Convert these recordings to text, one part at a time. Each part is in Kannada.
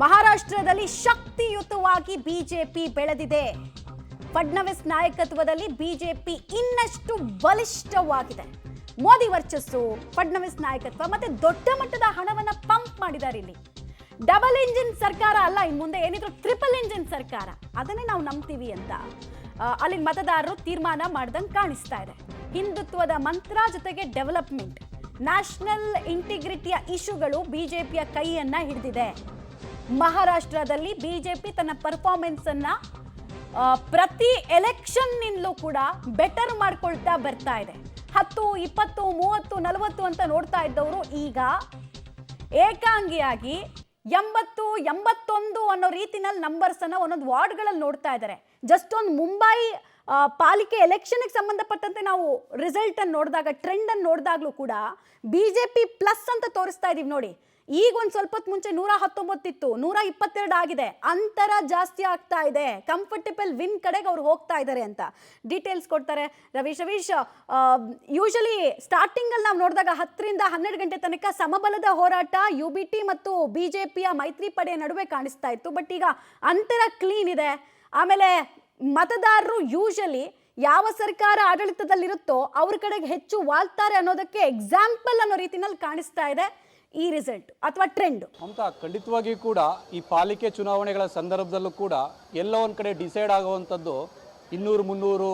ಮಹಾರಾಷ್ಟ್ರದಲ್ಲಿ ಶಕ್ತಿಯುತವಾಗಿ ಬಿಜೆಪಿ ಬೆಳೆದಿದೆ. ಫಡ್ನವೀಸ್ ನಾಯಕತ್ವದಲ್ಲಿ ಬಿಜೆಪಿ ಇನ್ನಷ್ಟು ಬಲಿಷ್ಠವಾಗಿದೆ. ಮೋದಿ ವರ್ಚಸ್ಸು, ಫಡ್ನವೀಸ್ ನಾಯಕತ್ವ ಮತ್ತೆ ದೊಡ್ಡ ಮಟ್ಟದ ಹಣವನ್ನ ಪಂಪ್ ಮಾಡಿದ್ದಾರೆ. ಇಲ್ಲಿ ಡಬಲ್ ಇಂಜಿನ್ ಸರ್ಕಾರ ಅಲ್ಲ, ಇನ್ನು ಮುಂದೆ ಏನಿದ್ರು ಟ್ರಿಪಲ್ ಇಂಜಿನ್ ಸರ್ಕಾರ, ಅದನ್ನೇ ನಾವು ನಂಬ್ತೀವಿ ಅಂತ ಅಲ್ಲಿನ ಮತದಾರರು ತೀರ್ಮಾನ ಮಾಡ್ದಂಗೆ ಕಾಣಿಸ್ತಾ ಇದೆ. ಹಿಂದುತ್ವದ ಮಂತ್ರ ಜೊತೆಗೆ ಡೆವಲಪ್ಮೆಂಟ್, ನ್ಯಾಷನಲ್ ಇಂಟಿಗ್ರಿಟಿಯ ಇಶ್ಯೂಗಳು ಬಿಜೆಪಿಯ ಕೈಯನ್ನ ಹಿಡಿದಿದೆ. ಮಹಾರಾಷ್ಟ್ರದಲ್ಲಿ ಬಿಜೆಪಿ ತನ್ನ ಪರ್ಫಾರ್ಮೆನ್ಸ್ ಅನ್ನ ಪ್ರತಿ ಎಲೆಕ್ಷನ್ ನಿಂದಲೂ ಕೂಡ ಬೆಟರ್ ಮಾಡ್ಕೊಳ್ತಾ ಬರ್ತಾ ಇದೆ. 10, 20, 30, 40 ಅಂತ ನೋಡ್ತಾ ಇದ್ದವರು ಈಗ ಏಕಾಂಗಿಯಾಗಿ 80, 81 ಅನ್ನೋ ರೀತಿನಲ್ಲಿ ನಂಬರ್ಸ್ ಅನ್ನ ಒಂದೊಂದು ವಾರ್ಡ್ಗಳಲ್ಲಿ ನೋಡ್ತಾ ಇದ್ದಾರೆ. ಜಸ್ಟ್ ಒಂದು ಮುಂಬೈ ಪಾಲಿಕೆ ಎಲೆಕ್ಷನ್ಗೆ ಸಂಬಂಧಪಟ್ಟಂತೆ ನಾವು ರಿಸಲ್ಟ್ ಅನ್ನು ನೋಡಿದಾಗ, ಟ್ರೆಂಡ್ ಅನ್ನು ನೋಡಿದಾಗಲೂ ಕೂಡ ಬಿಜೆಪಿ ಪ್ಲಸ್ ಅಂತ ತೋರಿಸ್ತಾ ಇದೀವಿ ನೋಡಿ. ಈಗ ಒಂದು ಸ್ವಲ್ಪ ಹೊತ್ತು ಮುಂಚೆ 119 ಇತ್ತು, 122 ಆಗಿದೆ. ಅಂತರ ಜಾಸ್ತಿ ಆಗ್ತಾ ಇದೆ. ಕಂಫರ್ಟಬಲ್ ವಿನ್ ಕಡೆಗೆ ಅವ್ರು ಹೋಗ್ತಾ ಇದ್ದಾರೆ ಅಂತ ಡೀಟೇಲ್ಸ್ ಕೊಡ್ತಾರೆ ರವೀಶ್. ಯೂಶಲಿ ಸ್ಟಾರ್ಟಿಂಗ್ ಅಲ್ಲಿ ನಾವು ನೋಡಿದಾಗ 10 ರಿಂದ 12 ಗಂಟೆ ತನಕ ಸಮಬಲದ ಹೋರಾಟ UBT ಮತ್ತು ಬಿಜೆಪಿಯ ಮೈತ್ರಿ ಪಡೆಯ ನಡುವೆ ಕಾಣಿಸ್ತಾ ಇತ್ತು. ಬಟ್ ಈಗ ಅಂತರ ಕ್ಲೀನ್ ಇದೆ. ಆಮೇಲೆ ಮತದಾರರು ಯೂಶಲಿ ಯಾವ ಸರ್ಕಾರ ಆಡಳಿತದಲ್ಲಿರುತ್ತೋ ಅವ್ರ ಕಡೆಗೆ ಹೆಚ್ಚು ವಾಲ್ತಾರೆ ಅನ್ನೋದಕ್ಕೆ ಎಕ್ಸಾಂಪಲ್ ಅನ್ನೋ ರೀತಿನಲ್ಲಿ ಕಾಣಿಸ್ತಾ ಇದೆ ಈ ರಿಸಲ್ಟ್ ಅಥವಾ ಟ್ರೆಂಡ್ ಅಂತ. ಖಂಡಿತವಾಗಿಯೂ ಕೂಡ ಈ ಪಾಲಿಕೆ ಚುನಾವಣೆಗಳ ಸಂದರ್ಭದಲ್ಲೂ ಕೂಡ ಎಲ್ಲ ಒಂದು ಕಡೆ ಡಿಸೈಡ್ ಆಗುವಂಥದ್ದು 200, 300,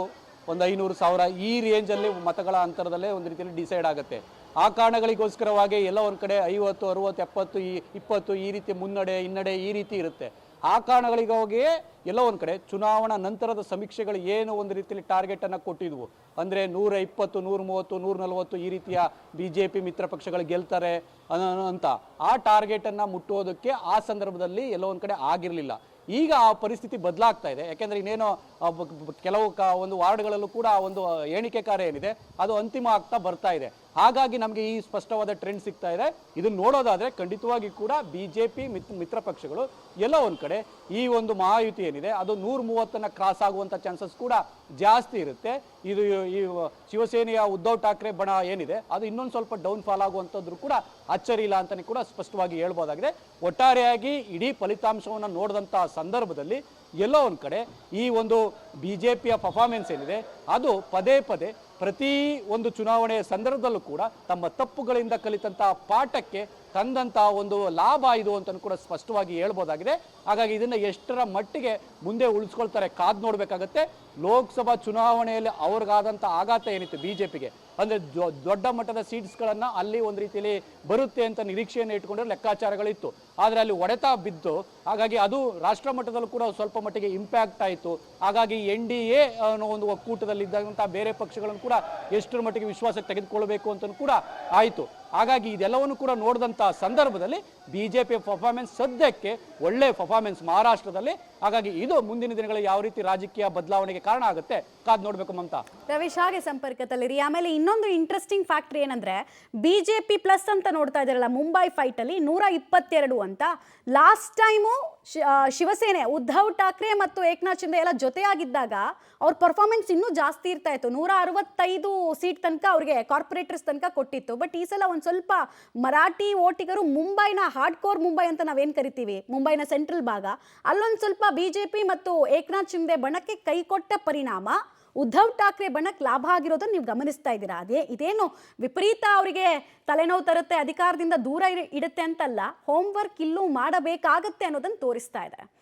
500, 1000 ಈ ರೇಂಜಲ್ಲಿ ಮತಗಳ ಅಂತರದಲ್ಲೇ ಒಂದು ರೀತಿಯಲ್ಲಿ ಡಿಸೈಡ್ ಆಗುತ್ತೆ. ಆ ಕಾರಣಗಳಿಗೋಸ್ಕರವಾಗಿ ಎಲ್ಲ ಒಂದು ಕಡೆ 50, 60, 70, 20 ಈ ರೀತಿ ಮುನ್ನಡೆ ಹಿನ್ನಡೆ ಈ ರೀತಿ ಇರುತ್ತೆ. ಆ ಕಾರಣಗಳಿಗಾಗಿಯೇ ಎಲ್ಲ ಒಂದು ಕಡೆ ಚುನಾವಣಾ ನಂತರದ ಸಮೀಕ್ಷೆಗಳು ಏನು ಒಂದು ರೀತಿಯಲ್ಲಿ ಟಾರ್ಗೆಟನ್ನು ಕೊಟ್ಟಿದ್ವು. ಅಂದರೆ 120, 130, 140 ಈ ರೀತಿಯ BJP ಮಿತ್ರ ಪಕ್ಷಗಳು ಗೆಲ್ತಾರೆ ಅಂತ ಆ ಟಾರ್ಗೆಟನ್ನು ಮುಟ್ಟುವುದಕ್ಕೆ ಆ ಸಂದರ್ಭದಲ್ಲಿ ಎಲ್ಲ ಒಂದು ಕಡೆ ಆಗಿರಲಿಲ್ಲ. ಈಗ ಆ ಪರಿಸ್ಥಿತಿ ಬದಲಾಗ್ತಾ ಇದೆ. ಯಾಕೆಂದರೆ ಇನ್ನೇನೋ ಕೆಲವು ಒಂದು ವಾರ್ಡ್ಗಳಲ್ಲೂ ಕೂಡ ಒಂದು ಎಣಿಕೆ ಕಾರ್ಯ ಏನಿದೆ ಅದು ಅಂತಿಮ ಆಗ್ತಾ ಬರ್ತಾ ಇದೆ. ಹಾಗಾಗಿ ನಮಗೆ ಈ ಸ್ಪಷ್ಟವಾದ ಟ್ರೆಂಡ್ ಸಿಗ್ತಾ ಇದೆ. ಇದನ್ನು ನೋಡೋದಾದರೆ ಖಂಡಿತವಾಗಿ ಕೂಡ BJP ಮಿತ್ರ ಪಕ್ಷಗಳು ಎಲ್ಲ ಒಂದು ಕಡೆ ಈ ಒಂದು ಮಹಾಯುತಿ ಏನಿದೆ ಅದು 130 ಕ್ರಾಸ್ ಆಗುವಂಥ ಚಾನ್ಸಸ್ ಕೂಡ ಜಾಸ್ತಿ ಇರುತ್ತೆ. ಇದು ಈ ಶಿವಸೇನೆಯ ಉದ್ಧವ್ ಠಾಕ್ರೆ ಬಣ ಏನಿದೆ ಅದು ಇನ್ನೊಂದು ಸ್ವಲ್ಪ ಡೌನ್ ಫಾಲ್ ಆಗುವಂಥದ್ದು ಕೂಡ ಅಚ್ಚರಿ ಇಲ್ಲ ಅಂತಲೇ ಕೂಡ ಸ್ಪಷ್ಟವಾಗಿ ಹೇಳ್ಬೋದಾಗಿದೆ. ಒಟ್ಟಾರೆಯಾಗಿ ಇಡೀ ಫಲಿತಾಂಶವನ್ನು ನೋಡಿದಂಥ ಸಂದರ್ಭದಲ್ಲಿ ಎಲ್ಲೋ ಒಂದು ಕಡೆ ಈ ಒಂದು BJPಯ ಪರ್ಫಾರ್ಮೆನ್ಸ್ ಏನಿದೆ ಅದು ಪದೇ ಪದೇ ಪ್ರತಿ ಒಂದು ಚುನಾವಣೆಯ ಸಂದರ್ಭದಲ್ಲೂ ಕೂಡ ತಮ್ಮ ತಪ್ಪುಗಳಿಂದ ಕಲಿತಂಥ ಪಾಠಕ್ಕೆ ತಂದಂಥ ಒಂದು ಲಾಭ ಇದು ಅಂತಲೂ ಕೂಡ ಸ್ಪಷ್ಟವಾಗಿ ಹೇಳ್ಬೋದಾಗಿದೆ. ಹಾಗಾಗಿ ಇದನ್ನು ಎಷ್ಟರ ಮಟ್ಟಿಗೆ ಮುಂದೆ ಉಳಿಸ್ಕೊಳ್ತಾರೆ ಕಾದು ನೋಡಬೇಕಾಗತ್ತೆ. ಲೋಕಸಭಾ ಚುನಾವಣೆಯಲ್ಲಿ ಅವ್ರಿಗಾದಂಥ ಆಘಾತ ಏನಿತ್ತು BJPಗೆ, ಅಂದರೆ ದೊಡ್ಡ ಮಟ್ಟದ ಸೀಟ್ಸ್ಗಳನ್ನು ಅಲ್ಲಿ ಒಂದು ರೀತಿಯಲ್ಲಿ ಬರುತ್ತೆ ಅಂತ ನಿರೀಕ್ಷೆಯನ್ನು ಇಟ್ಕೊಂಡಿರೋ ಲೆಕ್ಕಾಚಾರಗಳಿತ್ತು. ಆದರೆ ಅಲ್ಲಿ ಹೊಡೆತ ಬಿದ್ದು ಹಾಗಾಗಿ ಅದು ರಾಷ್ಟ್ರ ಮಟ್ಟದಲ್ಲೂ ಕೂಡ ಸ್ವಲ್ಪ ಮಟ್ಟಿಗೆ ಇಂಪ್ಯಾಕ್ಟ್ ಆಯಿತು. ಹಾಗಾಗಿ NDA ಅನ್ನೋ ಒಂದು ಒಕ್ಕೂಟದಲ್ಲಿದ್ದಂಥ ಬೇರೆ ಪಕ್ಷಗಳನ್ನು ಕೂಡ ಎಷ್ಟರ ಮಟ್ಟಿಗೆ ವಿಶ್ವಾಸಕ್ಕೆ ತೆಗೆದುಕೊಳ್ಬೇಕು ಅಂತಲೂ ಕೂಡ ಆಯಿತು. ಹಾಗಾಗಿ ಇದೆಲ್ಲವನ್ನು ಕೂಡ ನೋಡಿದಂಥ ಸಂದರ್ಭದಲ್ಲಿ BJP ಪರ್ಫಾರ್ಮೆನ್ಸ್ ಸದ್ಯಕ್ಕೆ ಒಳ್ಳೆ ಪರ್ಫಾರ್ಮೆನ್ಸ್ ಮಹಾರಾಷ್ಟ್ರದಲ್ಲಿ. ಹಾಗಾಗಿ ಇದು ಮುಂದಿನ ದಿನಗಳಲ್ಲಿ ಯಾವ ರೀತಿ ರಾಜಕೀಯ ಬದಲಾವಣೆಗೆ ಕಾರಣ ಆಗುತ್ತೆ ಕಾದ್ ನೋಡ್ಬೇಕು ಮಮತಾ. ರವೀಶ್ ಹಾಗೆ ಸಂಪರ್ಕದಲ್ಲಿರಿ. ಆಮೇಲೆ ಇನ್ನೊಂದು ಇಂಟ್ರೆಸ್ಟಿಂಗ್ ಫ್ಯಾಕ್ಟರ್ ಏನಂದ್ರೆ BJP ಪ್ಲಸ್ ಅಂತ ನೋಡ್ತಾ ಇದ್ದಾರಲ್ಲ ಮುಂಬೈ ಫೈಟ್ ಅಲ್ಲಿ 122 ಅಂತ. ಲಾಸ್ಟ್ ಟೈಮು ಶಿವಸೇನೆ ಉದ್ಧವ್ ಠಾಕ್ರೆ ಮತ್ತು ಏಕನಾಥ್ ಶಿಂದೆ ಎಲ್ಲ ಜೊತೆಯಾಗಿದ್ದಾಗ ಅವ್ರ ಪರ್ಫಾರ್ಮೆನ್ಸ್ ಇನ್ನೂ ಜಾಸ್ತಿ ಇರ್ತಾ ಇತ್ತು. 165 ಸೀಟ್ ತನಕ ಅವ್ರಿಗೆ ಕಾರ್ಪೊರೇಟರ್ಸ್ ತನಕ ಕೊಟ್ಟಿತ್ತು. ಬಟ್ ಈ ಸಲ ಒಂದು ಸ್ವಲ್ಪ ಮರಾಠಿ ವೋಟಿಗರು ಮುಂಬೈನ ಹಾರ್ಡ್ ಕೋರ್ ಮುಂಬೈ ಅಂತ ನಾವೇನು ಕರಿತೀವಿ, ಮುಂಬೈನ ಸೆಂಟ್ರಲ್ ಭಾಗ, ಅಲ್ಲೊಂದು ಸ್ವಲ್ಪ BJP ಮತ್ತು ಏಕನಾಥ್ ಶಿಂದೆ ಬಣಕ್ಕೆ ಕೈ ಕೊಟ್ಟ ಪರಿಣಾಮ ಉದ್ಧವ್ ಠಾಕ್ರೆ ಬಣಕ್ಕೆ ಲಾಭ ಆಗಿರೋದನ್ನು ನೀವು ಗಮನಿಸ್ತಾ ಇದ್ದೀರಾ. ಇದೇನು ವಿಪರೀತ ಅವರಿಗೆ ತಲೆನೋವು ತರುತ್ತೆ, ಅಧಿಕಾರದಿಂದ ದೂರ ಇಡುತ್ತೆ ಅಂತಲ್ಲ, ಹೋಮ್ವರ್ಕ್ ಇಲ್ಲೂ ಮಾಡಬೇಕಾಗತ್ತೆ ಅನ್ನೋದನ್ನು ತೋರಿಸ್ತಾ ಇದೆ.